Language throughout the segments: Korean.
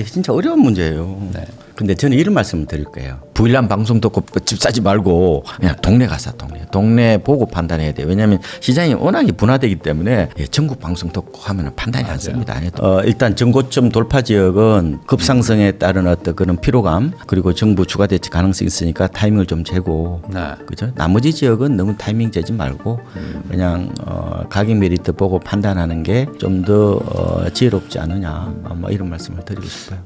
진짜 어려운 문제예요. 네. 근데 저는 이런 말씀을 드릴 거예요. 부일남 방송 듣고 집 사지 말고 그냥 동네 가서 동네 보고 판단해야 돼요. 왜냐하면 시장이 워낙에 분화되기 때문에 전국 방송 듣고 하면 판단이 안 씁니다. 일단 전고점 돌파 지역은 급상승에 따른 어떤 그런 피로감 그리고 정부 추가 대책 가능성이 있으니까 타이밍을 좀 재고 네. 그죠? 나머지 지역은 너무 타이밍 재지 말고 그냥 가격 메리트 보고 판단하는 게 좀 더 지혜롭지 않느냐 뭐 이런 말씀을 드리고 싶어요.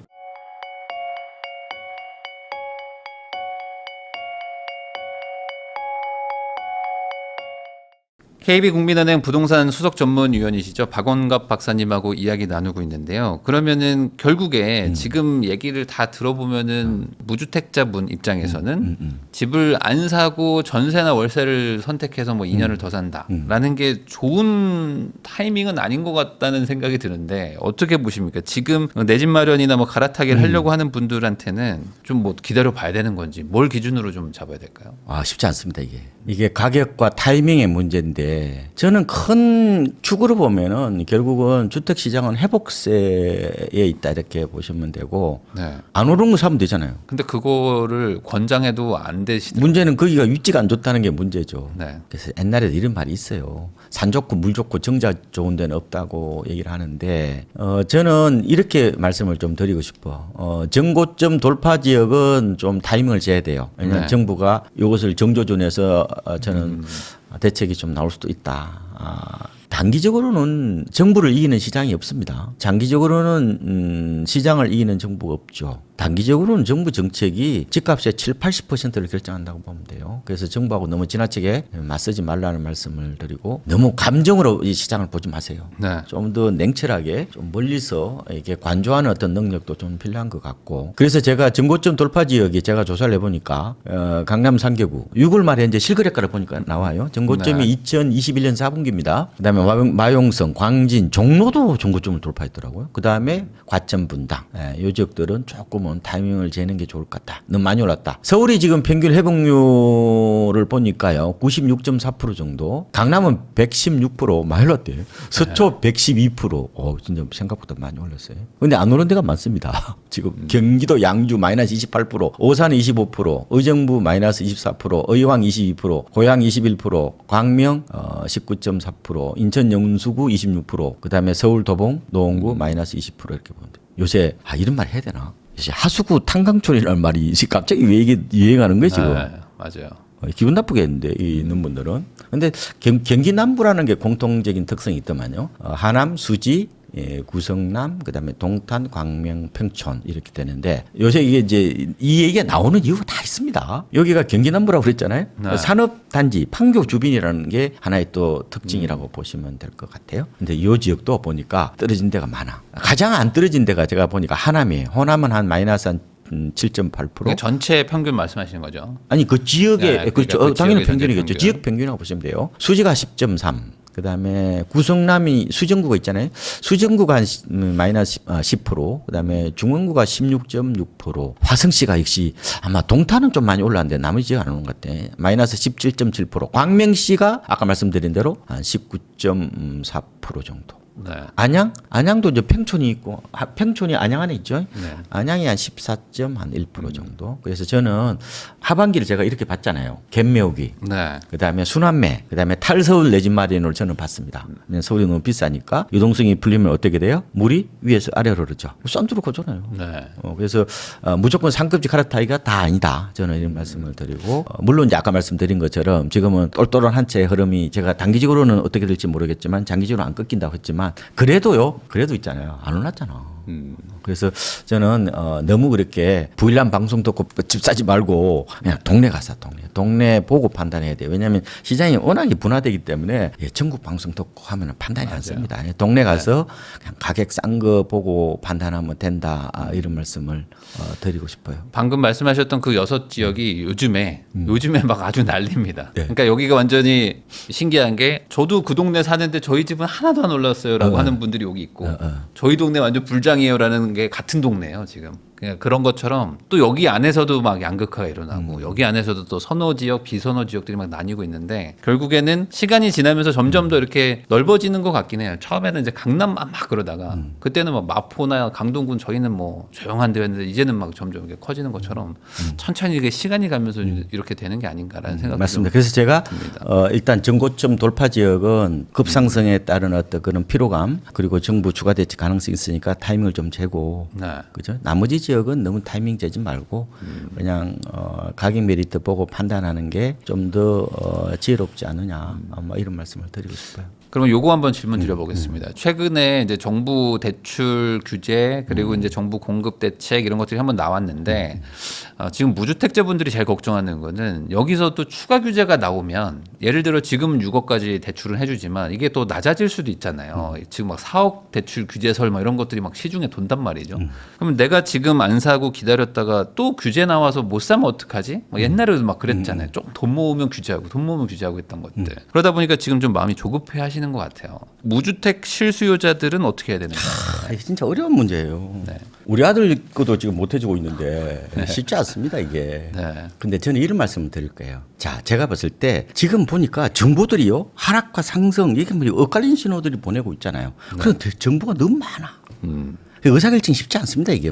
KB국민은행 부동산 수석 전문위원이시죠. 박원갑 박사님하고 이야기 나누고 있는데요. 그러면은 결국에 지금 얘기를 다 들어보면은 무주택자분 입장에서는 집을 안 사고 전세나 월세를 선택해서 뭐 2년을 더 산다라는 게 좋은 타이밍은 아닌 것 같다는 생각이 드는데 어떻게 보십니까? 지금 내 집 마련이나 뭐 갈아타기를 하려고 하는 분들한테는 좀 뭐 기다려 봐야 되는 건지 뭘 기준으로 좀 잡아야 될까요? 쉽지 않습니다, 이게 가격과 타이밍의 문제인데 저는 큰 축으로 보면은 결국은 주택 시장은 회복세에 있다 이렇게 보시면 되고 네. 안 오른 거 사면 되잖아요. 근데 그거를 권장해도 안 되시더라고요. 문제는 거기가 위치가 안 좋다는 게 문제죠. 네. 그래서 옛날에도 이런 말이 있어요. 산 좋고 물 좋고 정자 좋은 데는 없다고 얘기를 하는데 저는 이렇게 말씀을 좀 드리고 싶어. 정고점 돌파 지역은 좀 타이밍을 재야 돼요. 왜냐하면 네. 정부가 이것을 정조준해서 저는 대책이 좀 나올 수도 있다. 단기적으로는 정부를 이기는 시장이 없습니다. 장기적으로는 시장을 이기는 정부가 없죠. 단기적으로는 정부 정책이 집값의 70~80%를 결정한다고 보면 돼요. 그래서 정부하고 너무 지나치게 맞서지 말라는 말씀을 드리고 너무 감정으로 이 시장을 보지 마세요. 네. 좀 더 냉철하게 좀 멀리서 이렇게 관조하는 어떤 능력도 좀 필요한 것 같고 그래서 제가 정고점 돌파 지역이 제가 조사를 해보니까 강남 3개구 6월 말에 이제 실거래가를 보니까 나와요. 정고점이 네. 2021년 4분기입니다. 그다음에 마용성, 광진, 종로도 정고점을 돌파했더라고요. 그다음에 과천 분당 이 지역들은 조금은 타이밍을 재는 게 좋을 것 같다. 너무 많이 올랐다. 서울이 지금 평균 회복률을 보니까요. 96.4% 정도. 강남은 116% 많이 올랐대요. 서초 112%. 진짜 생각보다 많이 올랐어요. 근데 안 오른 데가 많습니다. 지금 경기도 양주 마이너스 28%, 오산 25%, 의정부 마이너스 24%, 의왕 22%, 고양 21%, 광명 19.4%, 인천 영수구 26%, 그다음에 서울 도봉, 노원구 마이너스 20% 이렇게 보면 돼요. 요새 이런 말 해야 되나? 요새 하수구 탄강촌이라는 말이 갑자기 왜 이게 유행하는 거예요 지금? 네, 맞아요. 기분 나쁘게 했는데 있는 분들은. 근데 경기 남부라는 게 공통적인 특성이 있더만요. 하남, 수지, 구성남, 그다음에 동탄, 광명, 평촌 이렇게 되는데 요새 이게 이제 이 얘기가 나오는 이유가 다 있습니다. 여기가 경기 남부라고 그랬잖아요. 네. 산업단지 판교 주변이라는 게 하나의 또 특징이라고 보시면 될 것 같아요. 근데 이 지역도 보니까 떨어진 데가 많아. 가장 안 떨어진 데가 제가 보니까 하남이에요. 호남은 한 마이너스 한 7.8%. 그러니까 전체 평균 말씀하시는 거죠? 아니 그 지역의 네, 그렇죠. 그 당연히 지역의 평균이겠죠. 평균. 지역 평균이라고 보시면 돼요. 수지가 10.3. 그다음에 구성남이 수정구가 있잖아요. 수정구가 한 마이너스 10%. 그다음에 중원구가 16.6%. 화성시가 역시 아마 동탄은 좀 많이 올랐는데 나머지 지역 안 오는 것 같아. 마이너스 17.7%. 광명시가 아까 말씀드린 대로 한 19.4% 정도. 네. 안양도 이제 평촌이 있고 평촌이 안양 안에 있죠. 네. 안양이 한 14.1% 정도. 그래서 저는 하반기를 제가 이렇게 봤잖아요. 갯매우기. 네. 그다음에 순환매, 그다음에 탈서울 내 집 마련을 저는 봤습니다. 서울이 너무 비싸니까 유동성이 풀리면 어떻게 돼요? 물이 위에서 아래로 흐르죠. 싼 데로 가잖아요. 네. 그래서 무조건 상급지 갈아타기가 다 아니다. 저는 이런 말씀을 드리고 물론 이제 아까 말씀드린 것처럼 지금은 똘똘한 한 채의 흐름이 제가 단기적으로는 어떻게 될지 모르겠지만 장기적으로 안 꺾인다고 했지만 그래도 있잖아요. 안 올랐잖아. 그래서 저는 너무 그렇게 부일남 방송 듣고 집 사지 말고 그냥 동네 가서 동네 보고 판단해야 돼요. 왜냐하면 시장이 워낙에 분화되기 때문에 전국 방송 듣고 하면 판단이 안 씁니다. 동네 가서 그냥 가격 싼 거 보고 판단하면 된다. 이런 말씀을 드리고 싶어요. 방금 말씀하셨던 그 6지역이 요즘에 막 아주 난립니다. 네. 그러니까 여기가 완전히 신기한 게 저도 그 동네 사는데 저희 집은 하나도 안 올랐어요라고 하는 분들이 여기 있고 저희 동네 완전 불장이에요라는 게 같은 동네예요 지금. 그냥 그런 것처럼 또 여기 안에서도 막 양극화가 일어나고 여기 안에서도 또 선호 지역, 비선호 지역들이 막 나뉘고 있는데 결국에는 시간이 지나면서 점점 더 이렇게 넓어지는 것 같긴 해요. 처음에는 이제 강남만 막 그러다가 그때는 막 마포나 강동군 저희는 뭐 조용한 데였는데 이제는 막 점점 이렇게 커지는 것처럼 천천히 이게 시간이 가면서 이렇게 되는 게 아닌가라는 생각이 맞습니다. 그래서 제가 일단 정고점 돌파 지역은 급상승에 따른 어떤 그런 피로감 그리고 정부 추가 대책 가능성이 있으니까 타이밍을 좀 재고 네. 그죠? 나머지 지역은 너무 타이밍 재지 말고 그냥 가격 메리트 보고 판단하는 게 좀 더 지혜롭지 않느냐 뭐 이런 말씀을 드리고 싶어요. 그러면 요거 한번 질문 드려보겠습니다. 최근에 이제 정부 대출 규제 그리고 이제 정부 공급 대책 이런 것들이 한번 나왔는데 지금 무주택자분들이 제일 걱정하는 거는 여기서 또 추가 규제가 나오면 예를 들어 지금 6억까지 대출을 해주지만 이게 또 낮아질 수도 있잖아요. 지금 막 4억 대출 규제설 막 이런 것들이 막 시중에 돈단 말이죠. 그러면 내가 지금 안 사고 기다렸다가 또 규제 나와서 못 사면 어떡하지? 막 옛날에도 막 그랬잖아요. 좀 돈 모으면 규제하고 돈 모으면 규제하고 했던 것들. 그러다 보니까 지금 좀 마음이 조급해 하시는 것 같아요. 무주택 실수요자들은 어떻게 해야 되는 거예요? 이게 진짜 어려운 문제예요. 네. 우리 아들 것도 지금 못 해주고 있는데 쉽지 않습니다 이게. 네. 근데 저는 이런 말씀을 드릴 거예요. 자, 제가 봤을 때 지금 보니까 정보들이요 하락과 상승 이게 뭐 엇갈린 신호들이 보내고 있잖아요. 그런데 정보가 너무 많아. 의사결정 쉽지 않습니다 이게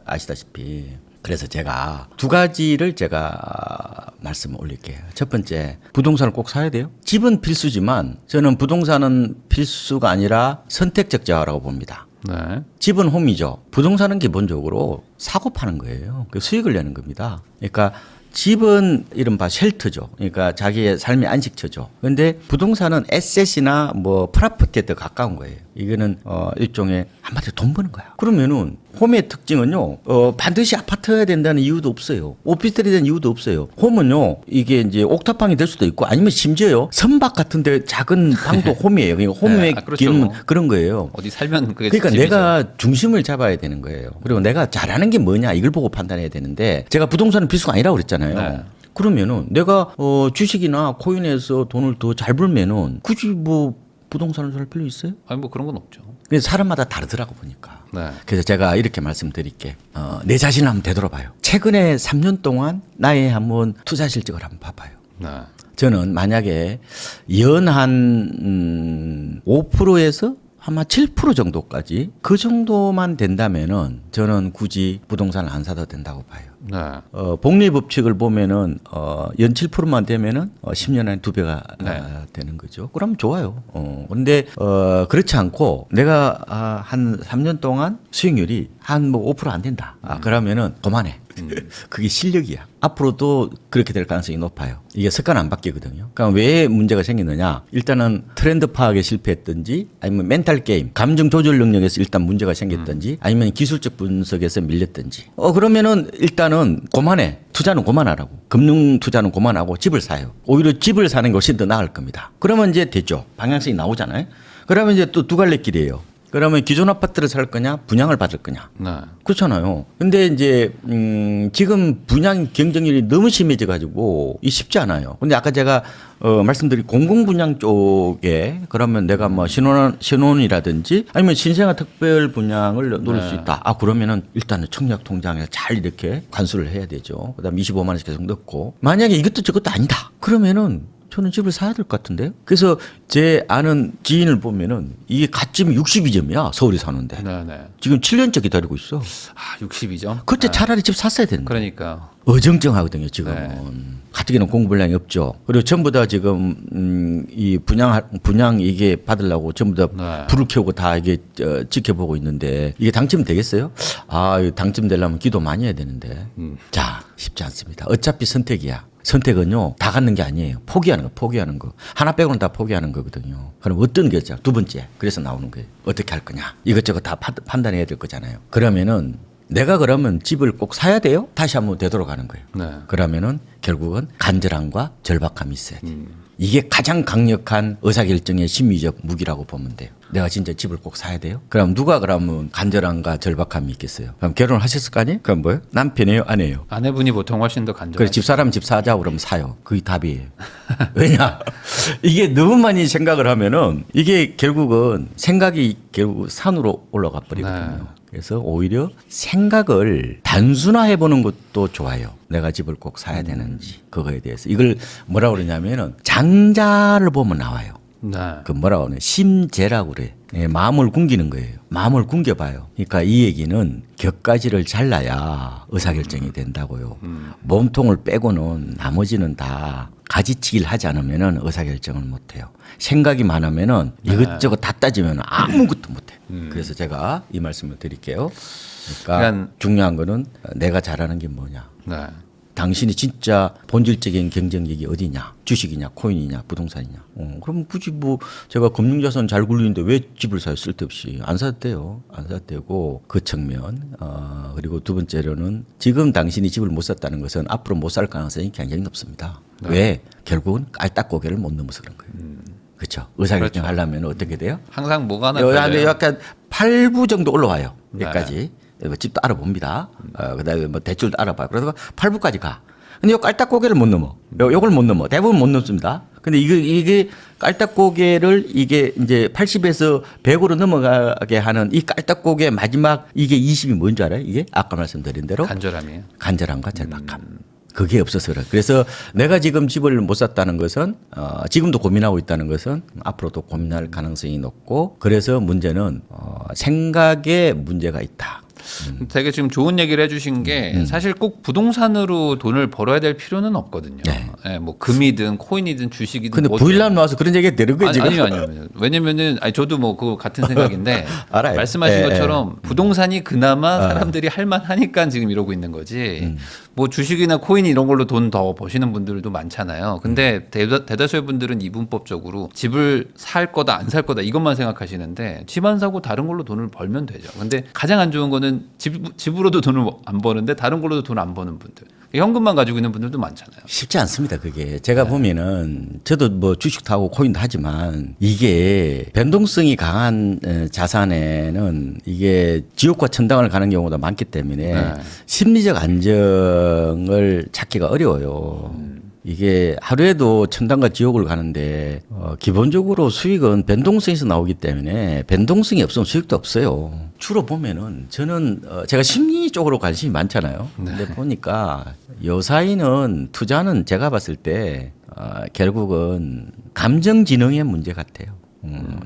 아시다시피. 그래서 제가 두 가지를 제가 말씀을 올릴게요. 첫 번째, 부동산을 꼭 사야 돼요. 집은 필수지만 저는 부동산은 필수가 아니라 선택적 자화라고 봅니다. 네. 집은 홈이죠. 부동산은 기본적으로 사고 파는 거예요. 그 수익을 내는 겁니다. 그러니까 집은 이른바 쉘터죠. 그러니까 자기의 삶의 안식처죠. 그런데 부동산은 에셋이나 뭐 프로퍼티에 더 가까운 거예요. 이거는 일종의 한마디로 돈 버는 거야. 그러면은 홈의 특징은요. 반드시 아파트여야 된다는 이유도 없어요. 오피스텔이 된 이유도 없어요. 홈은요. 이게 이제 옥탑방이 될 수도 있고 아니면 심지어요. 선박 같은데 작은 방도 홈이에요. 그러니까 홈의 그렇죠. 기능은 그런 거예요. 어디 살면 그게 그러니까 집이죠. 내가 중심을 잡아야 되는 거예요. 그리고 내가 잘하는 게 뭐냐 이걸 보고 판단해야 되는데 제가 부동산은 필수가 아니라고 그랬잖아요. 네. 그러면은 내가 주식이나 코인에서 돈을 더 잘 벌면은 굳이 뭐 부동산을 살 필요 있어요? 아니 뭐 그런 건 없죠. 그래서 사람마다 다르더라고 보니까. 네. 그래서 제가 이렇게 말씀드릴게. 내 자신을 한번 되돌아봐요. 최근에 3년 동안 나의 한번 투자 실적을 한번 봐봐요. 네. 저는 만약에 연한 5%에서 아마 7% 정도까지 그 정도만 된다면은 저는 굳이 부동산을 안 사도 된다고 봐요. 네. 복리법칙을 보면은 연 7%만 되면은 10년 안에 2배가 네. 되는 거죠. 그럼 좋아요. 근데 그렇지 않고 내가 한 3년 동안 수익률이 한 뭐 5% 안 된다. 그러면은 그만해. 그게 실력이야. 앞으로도 그렇게 될 가능성이 높아요. 이게 습관 안 바뀌거든요. 그러니까 왜 문제가 생기느냐? 일단은 트렌드 파악에 실패했든지 아니면 멘탈 게임, 감정 조절 능력에서 일단 문제가 생겼든지 아니면 기술적 분석에서 밀렸든지. 그러면은 일단은 그만해. 투자는 그만하라고. 금융 투자는 그만하고 집을 사요. 오히려 집을 사는 게 훨씬 더 나을 겁니다. 그러면 이제 됐죠. 방향성이 나오잖아요. 그러면 이제 또 두 갈래 길이에요. 그러면 기존 아파트를 살 거냐, 분양을 받을 거냐. 네. 그렇잖아요. 근데 이제 지금 분양 경쟁률이 너무 심해져 가지고 이 쉽지 않아요. 근데 아까 제가 말씀드린 공공 분양 쪽에 그러면 내가 뭐 신혼이라든지 아니면 신생아 특별 분양을 노릴 수 있다. 그러면은 일단은 청약 통장에 잘 이렇게 관수를 해야 되죠. 그다음 25만 원씩 계속 넣고 만약에 이것도 저것도 아니다. 그러면은 저는 집을 사야 될 것 같은데요. 그래서 제 아는 지인을 보면은 이게 갓집이 62점이야. 서울에 사는데. 네. 네. 지금 7년째 기다리고 있어. 62점. 그때 차라리 집 샀어야 되는데. 그러니까. 어정쩡하거든요, 지금은. 네. 가뜩이나 공급 물량이 없죠. 그리고 전부 다 지금 이 분양 이게 받으려고 전부 다 네. 불을 켜고 다 이게 지켜보고 있는데 이게 당첨 되겠어요? 이거 당첨되려면 기도 많이 해야 되는데. 자, 쉽지 않습니다. 어차피 선택이야. 선택은요 다 갖는 게 아니에요. 포기하는 거. 하나 빼고는 다 포기하는 거거든요. 그럼 어떤 게죠? 두 번째. 그래서 나오는 거예요. 어떻게 할 거냐. 이것저것 다 판단해야 될 거잖아요. 그러면은 내가 그러면 집을 꼭 사야 돼요? 다시 한번 되돌아가는 거예요. 네. 그러면은 결국은 간절함과 절박함이 있어야 돼요. 이게 가장 강력한 의사결정의 심리적 무기라고 보면 돼요. 내가 진짜 집을 꼭 사야 돼요? 그럼 누가 그러면 간절함과 절박함이 있겠어요? 그럼 결혼을 하셨을 거 아니에요? 그럼 뭐예요? 남편이에요? 아내예요? 아내분이 보통 훨씬 더 간절하죠. 그래 집사람 집 사자 그러면 사요. 그게 답이에요. 왜냐? 이게 너무 많이 생각을 하면은 이게 결국은 생각이 결국 산으로 올라가 버리거든요. 그래서 오히려 생각을 단순화해보는 것도 좋아요. 내가 집을 꼭 사야 되는지 그거에 대해서 이걸 뭐라고 그러냐면은 장자를 보면 나와요. 네. 그 뭐라고 하냐 심재라고 그래. 예, 마음을 굶기는 거예요. 마음을 굶겨봐요. 그러니까 이 얘기는 격가지를 잘라야 의사결정이 된다고요. 몸통을 빼고는 나머지는 다 가지치기를 하지 않으면은 의사결정을 못해요. 생각이 많으면은 이것저것 다 따지면 아무것도 못해. 그래서 제가 이 말씀을 드릴게요. 그러니까 중요한 거는 내가 잘하는 게 뭐냐. 네. 당신이 진짜 본질적인 경쟁력이 어디냐? 주식이냐, 코인이냐, 부동산이냐. 그럼 굳이 뭐 제가 금융자산 잘 굴리는데 왜 집을 사요? 쓸데없이 안 사도 돼요. 안 사도 되고 그 측면. 그리고 두 번째로는 지금 당신이 집을 못 샀다는 것은 앞으로 못 살 가능성이 굉장히 높습니다. 네. 왜? 결국은 깔딱고개를 못 넘어서 그런 거예요. 그렇죠. 의사결정 하려면 어떻게 돼요? 항상 뭐가 하나 요 걸려요. 약간 8부 정도 올라와요. 네. 여기까지. 집도 알아봅니다. 그다음에 뭐 대출도 알아봐요. 그래서 8부까지 가. 근데 요 깔딱고개를 못 넘어. 요걸 못 넘어. 대부분 못 넘습니다. 근데 이게 깔딱고개를 이게 이제 80에서 100으로 넘어가게 하는 이 깔딱고개 마지막 이게 20이 뭔지 알아요? 이게 아까 말씀드린 대로 간절함이에요. 간절함과 절박함. 그게 없어서 그래. 그래서 내가 지금 집을 못 샀다는 것은 지금도 고민하고 있다는 것은 앞으로도 고민할 가능성이 높고 그래서 문제는 생각에 문제가 있다. 되게 지금 좋은 얘기를 해주신 게 사실 꼭 부동산으로 돈을 벌어야 될 필요는 없거든요. 네. 예, 뭐 금이든 코인이든 주식이든. 근데 뭐든. 부일남 나와서 그런 얘기가 되는 거예요 지금? 아니요. 왜냐면은 저도 뭐 그거 같은 생각인데 알아요. 말씀하신 예, 것처럼 부동산이 그나마 사람들이 할만하니까 지금 이러고 있는 거지. 뭐 주식이나 코인 이런 걸로 돈 더 버시는 분들도 많잖아요. 근데 대다수의 분들은 이분법적으로 집을 살 거다 안 살 거다 이것만 생각하시는데 집 안 사고 다른 걸로 돈을 벌면 되죠. 근데 가장 안 좋은 거는 집으로도 돈을 안 버는데 다른 걸로도 돈 안 버는 분들. 현금만 가지고 있는 분들도 많잖아요. 쉽지 않습니다. 그게 제가 보면은 저도 뭐 주식도 하고 코인도 하지만 이게 변동성이 강한 자산에는 이게 지옥과 천당을 가는 경우가 많기 때문에 네. 심리적 안정을 찾기가 어려워요. 이게 하루에도 천당과 지옥을 가는데 기본적으로 수익은 변동성에서 나오기 때문에 변동성이 없으면 수익도 없어요. 주로 보면은 저는 제가 심리 쪽으로 관심이 많잖아요. 근데 보니까 요사이는 투자는 제가 봤을 때 결국은 감정지능의 문제 같아요.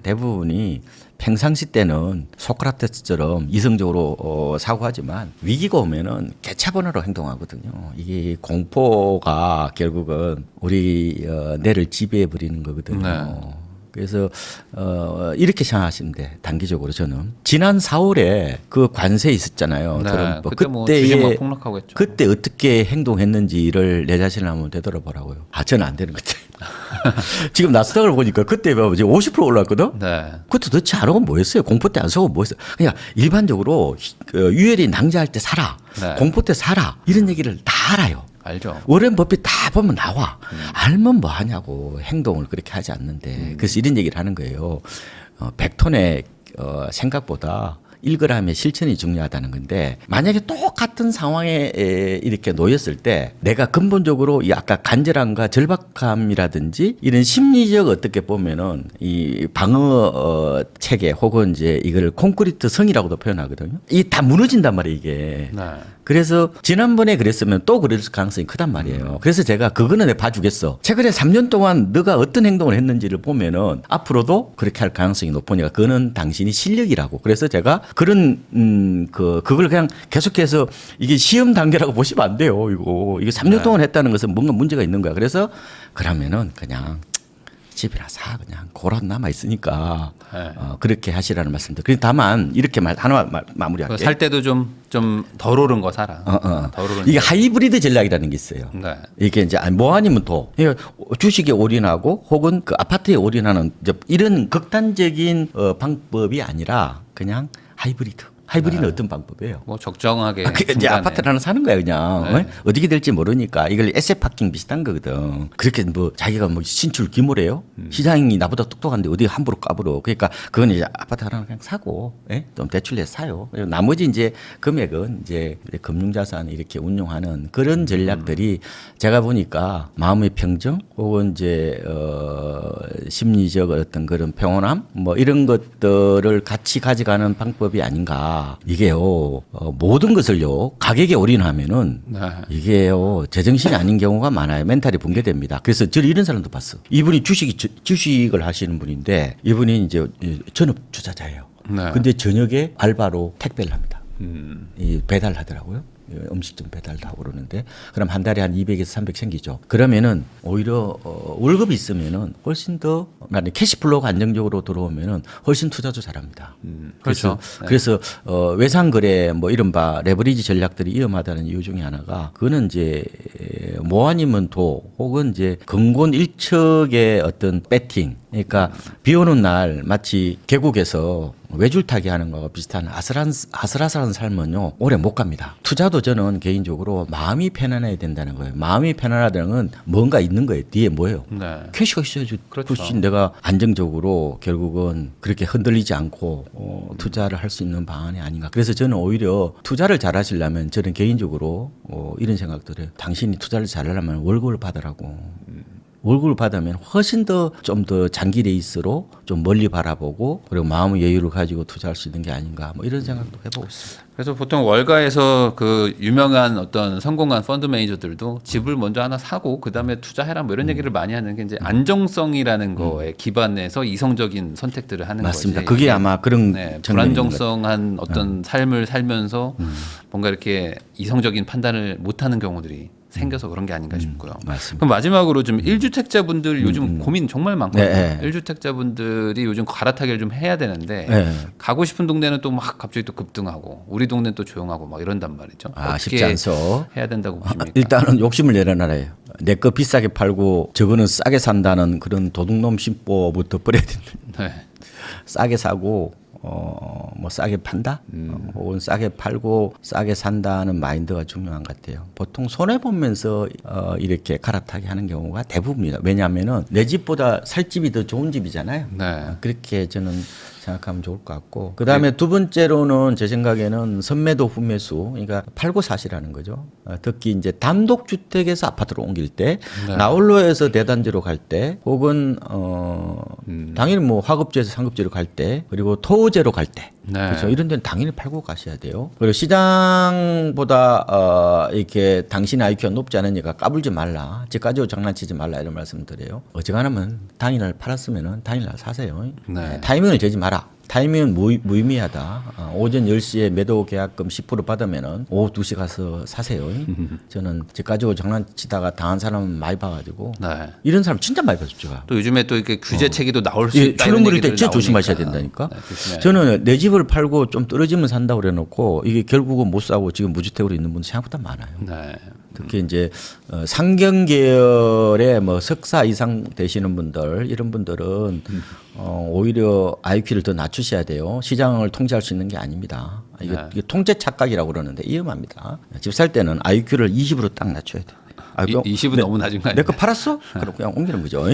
대부분이 평상시 때는 소크라테스처럼 이성적으로 사고하지만 위기가 오면은 개차반으로 행동하거든요. 이게 공포가 결국은 우리 뇌를 지배해 버리는 거거든요. 네. 그래서 이렇게 생각하시면 돼. 단기적으로 저는 지난 4월에 그 관세 있었잖아요. 네. 트럼프. 그때 뭐 주식 막 폭락하고 했죠. 그때 어떻게 행동했는지를 내 자신을 한번 되돌아보라고요. 저는 안 되는 것 같아요. 지금 나스닥을 보니까 그때 봐봐 지금 50% 올랐거든. 네. 그것도 도대체 안 하고 뭐했어요? 공포 때 안 사고 뭐했어요? 그냥 일반적으로 유혈이 낭자할 때 사라, 네. 공포 때 사라 이런 얘기를 다 알아요. 알죠. 워렌 버핏 다 보면 나와. 알면 뭐 하냐고 행동을 그렇게 하지 않는데. 그래서 이런 얘기를 하는 거예요. 100톤의 생각보다 1g의 실천이 중요하다는 건데 만약에 똑같은 상황에 이렇게 놓였을 때 내가 근본적으로 이 아까 간절함과 절박함이라든지 이런 심리적 어떻게 보면은 이 방어 체계 혹은 이제 이걸 콘크리트 성이라고도 표현하거든요. 이 다 무너진단 말이에요 이게. 네. 그래서 지난번에 그랬으면 또 그럴 가능성이 크단 말이에요. 그래서 제가 그거는 내가 봐주겠어. 최근에 3년 동안 너가 어떤 행동을 했는지를 보면은 앞으로도 그렇게 할 가능성이 높으니까 그거는 당신이 실력이라고. 그래서 제가 그런 그걸 그냥 계속해서 이게 시험 단계라고 보시면 안 돼요. 이거 3년 동안 했다는 것은 뭔가 문제가 있는 거야. 그래서 그러면은 그냥 집이나 사 그냥 고란 남아 있으니까 네. 그렇게 하시라는 말씀들. 그래서 다만 이렇게 하나 마무리할게요. 살 때도 좀 덜 오른 거 사라. 덜 오른. 이게 하이브리드 전략이라는 게 있어요. 네. 이게 이제 뭐 아니면 또 주식에 올인하고 혹은 그 아파트에 올인하는 이제 이런 극단적인 방법이 아니라 그냥 하이브리드. 하이브리드는 어떤 방법이에요? 뭐 적정하게. 이제 중간에. 아파트를 하나 사는 거야 그냥. 네. 어떻게 될지 모르니까 이걸 에셋 파킹 비슷한 거거든. 그렇게 뭐 자기가 뭐 신출 귀모래요. 시장이 나보다 똑똑한데 어디 함부로 까불어. 그러니까 그건 이제 아파트 하나 그냥 사고 좀 대출해서 사요. 그리고 나머지 이제 금액은 이제 금융자산 이렇게 운용하는 그런 전략들이 제가 보니까 마음의 평정 혹은 이제 심리적 어떤 그런 평온함 뭐 이런 것들을 같이 가져가는 방법이 아닌가. 우리가 이게요 모든 것을요 가격에 올인하면은 네. 이게요 제정신이 아닌 경우가 많아요. 멘탈이 붕괴됩니다. 그래서 저는 이런 사람도 봤어. 이분이 주식을 하시는 분인데 이분이 이제 전업 투자자예요. 네. 근데 저녁에 알바로 택배를 합니다. 이 배달하더라고요. 음식점 배달도 하고 그러는데 그럼 한 달에 한 200에서 300 생기죠. 그러면은 오히려 월급이 있으면은 훨씬 더 나는 캐시플로우가 안정적으로 들어오면은 훨씬 투자도 잘합니다. 그렇죠. 그래서 외상 거래 뭐 이른바 레버리지 전략들이 위험하다는 이유 중에 하나가 그거는 이제 모 아니면 도 혹은 이제 근본 일척의 어떤 배팅 그러니까 비 오는 날 마치 계곡에서 외줄타기 하는 거와 비슷한 아슬아슬한 삶은요 오래 못 갑니다. 투자도 저는 개인적으로 마음이 편안해야 된다는 거예요. 마음이 편안하다는 건 뭔가 있는 거예요. 뒤에 뭐예요? 네. 캐시가 있어야지. 그렇죠. 훨씬 내가 안정적으로 결국은 그렇게 흔들리지 않고 투자를 할 수 있는 방안이 아닌가. 그래서 저는 오히려 투자를 잘 하시려면 저는 개인적으로 이런 생각들을 당신이 투자를 잘하려면 월급을 받으라고. 월급을 받으면 훨씬 더 좀 더 장기 레이스로 좀 멀리 바라보고 그리고 마음의 여유를 가지고 투자할 수 있는 게 아닌가 뭐 이런 생각도 해보고 있습니다. 그래서 보통 월가에서 그 유명한 어떤 성공한 펀드 매니저들도 집을 먼저 하나 사고 그 다음에 투자해라 뭐 이런 얘기를 많이 하는 게 이제 안정성이라는 거에 기반해서 이성적인 선택들을 하는 맞습니다. 거지. 그게 아마 그런 네, 측면인 것 불안정성한 어떤 삶을 살면서 뭔가 이렇게 이성적인 판단을 못하는 경우들이 생겨서 그런 게 아닌가 싶고요. 맞습니다. 그럼 마지막으로 좀 1주택자분들 요즘 고민 정말 많거든요. 네. 1주택자분들이 요즘 갈아타기를 좀 해야 되는데 네. 가고 싶은 동네는 또 막 갑자기 또 급등하고 우리 동네는 또 조용하고 막 이런단 말이죠. 쉽지 않소. 해야 된다고 보십니까? 일단은 욕심을 내려놔요. 내 거 비싸게 팔고 저거는 싸게 산다는 그런 도둑놈 심보부터 버려야 된다. 네. 싸게 사고 뭐 싸게 판다 혹은 싸게 팔고 싸게 산다는 마인드가 중요한 것 같아요. 보통 손해 보면서 이렇게 갈아타게 하는 경우가 대부분입니다. 왜냐하면은 내 집보다 살 집이 더 좋은 집이잖아요. 네. 그렇게 저는 생각하면 좋을 것 같고 그 다음에 두 번째로는 제 생각에는 선매도 후매수 그러니까 팔고 사시라는 거죠. 특히 이제 단독주택에서 아파트로 옮길 때 네. 나홀로에서 대단지로 갈 때 혹은 당연히 뭐 화급지에서 상급지로 갈 때 그리고 토지로 갈 때 네. 그렇죠. 이런 데는 당연히 팔고 가셔야 돼요. 그리고 시장보다 이렇게 당신의 IQ가 높지 않으니까 까불지 말라. 집 가지고 장난치지 말라 이런 말씀 드려요. 어지간하면 당일날 팔았으면은 당일날 사세요. 네. 타이밍을 재지 마라. 타이밍은 무의미하다. 오전 10시에 매도 계약금 10% 받으면은 오후 2시 가서 사세요. 저는 집 가지고 장난치다가 당한 사람 많이 봐가지고 네. 이런 사람 진짜 많이 봤어요. 제가. 또 요즘에 또 이렇게 규제 체계도 나올 수 예, 있다. 출렁거릴 이런 때 얘기들 진짜 조심하셔야 나오니까. 된다니까. 네, 조심해야 저는 내 집을 팔고 좀 떨어지면 산다고 그래놓고 이게 결국은 못 사고 지금 무주택으로 있는 분들 생각보다 많아요. 네. 특히 이제 상경 계열의 뭐 석사 이상 되시는 분들 이런 분들은 오히려 IQ를 더 낮추셔야 돼요. 시장을 통제할 수 있는 게 아닙니다. 이게 통제 착각이라고 그러는데 위험합니다. 집 살 때는 IQ를 20으로 딱 낮춰야 돼요. 20은 너무 낮은 거 아니에요? 내 거 팔았어? 그럼 그냥 옮기는 거죠.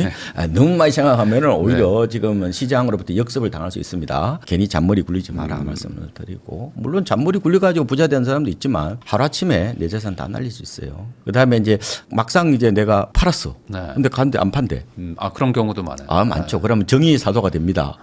너무 많이 생각하면 오히려 지금은 시장으로부터 역습을 당할 수 있습니다. 괜히 잔머리 굴리지 마라 말씀을 드리고 물론 잔머리 굴려가지고 부자 된 사람도 있지만 하루아침에 내 재산 다 날릴 수 있어요. 그다음에 이제 막상 이제 내가 팔았어. 네. 근데 갔는데 안 판대. 그런 경우도 많아요. 많죠. 그러면 정의 사도가 됩니다.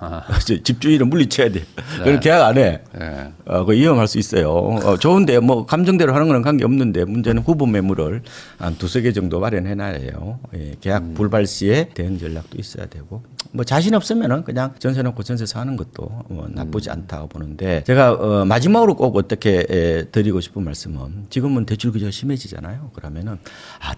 집주인을 물리쳐야 돼. 그럼 계약 안 해. 네. 그 위험할 수 있어요. 좋은데 뭐 감정대로 하는 거는 관계 없는데 문제는 후보 매물을 한 두세 개 정도 마련해 놔야 해요. 예, 계약 불발 시에 대응 전략도 있어야 되고 뭐 자신 없으면은 그냥 전세 놓고 전세 사는 것도 뭐 나쁘지 않다고 보는데 제가 마지막으로 꼭 어떻게 드리고 싶은 말씀은 지금은 대출 규제가 심해지잖아요. 그러면은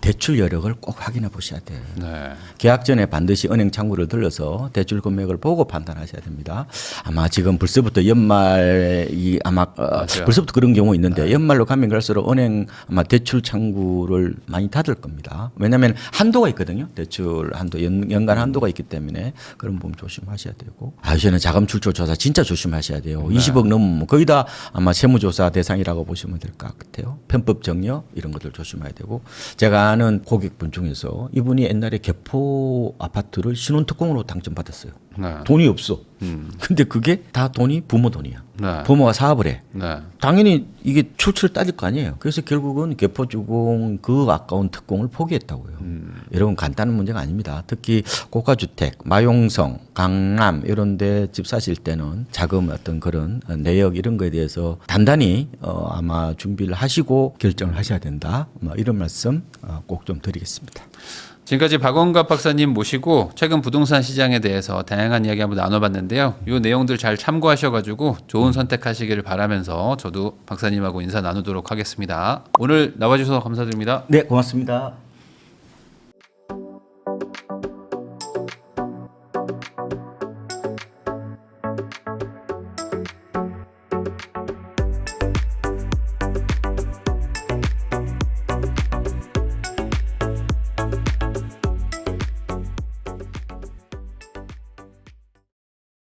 대출 여력을 꼭 확인해 보셔야 돼요. 네. 계약 전에 반드시 은행 창구를 들러서 대출 금액을 보고 판단하셔야 됩니다. 아마 지금 벌써부터 연말이 아마 벌써부터 그런 경우 있는데 연말로 가면 갈수록 은행 아마 대출 창구를 많이 닫을 겁니다. 왜냐하면 한도가 있거든요. 대출 한도 연간 한도가 있기 때문에 그런 부분 조심하셔야 되고 이제는 자금 출처 조사 진짜 조심하셔야 돼요. 20억 넘으면 거의 다 아마 세무조사 대상이라고 보시면 될 것 같아요. 편법 정려 이런 것들 조심해야 되고 제가 아는 고객분 중에서 이분이 옛날에 개포 아파트를 신혼특공으로 당첨받았어요. 네. 돈이 없어. 근데 그게 다 돈이 부모 돈이야. 네. 부모가 사업을 해. 네. 당연히 이게 출처를 따질 거 아니에요. 그래서 결국은 개포주공 그 아까운 특공을 포기했다고요. 여러분 간단한 문제가 아닙니다. 특히 고가주택, 마용성, 강남 이런 데 집 사실 때는 자금 어떤 그런 내역 이런 거에 대해서 단단히 아마 준비를 하시고 결정을 하셔야 된다. 뭐 이런 말씀 꼭 좀 드리겠습니다. 지금까지 박원갑 박사님 모시고 최근 부동산 시장에 대해서 다양한 이야기 한번 나눠봤는데요. 이 내용들 잘 참고하셔가지고 좋은 선택하시기를 바라면서 저도 박사님하고 인사 나누도록 하겠습니다. 오늘 나와주셔서 감사드립니다. 네, 고맙습니다.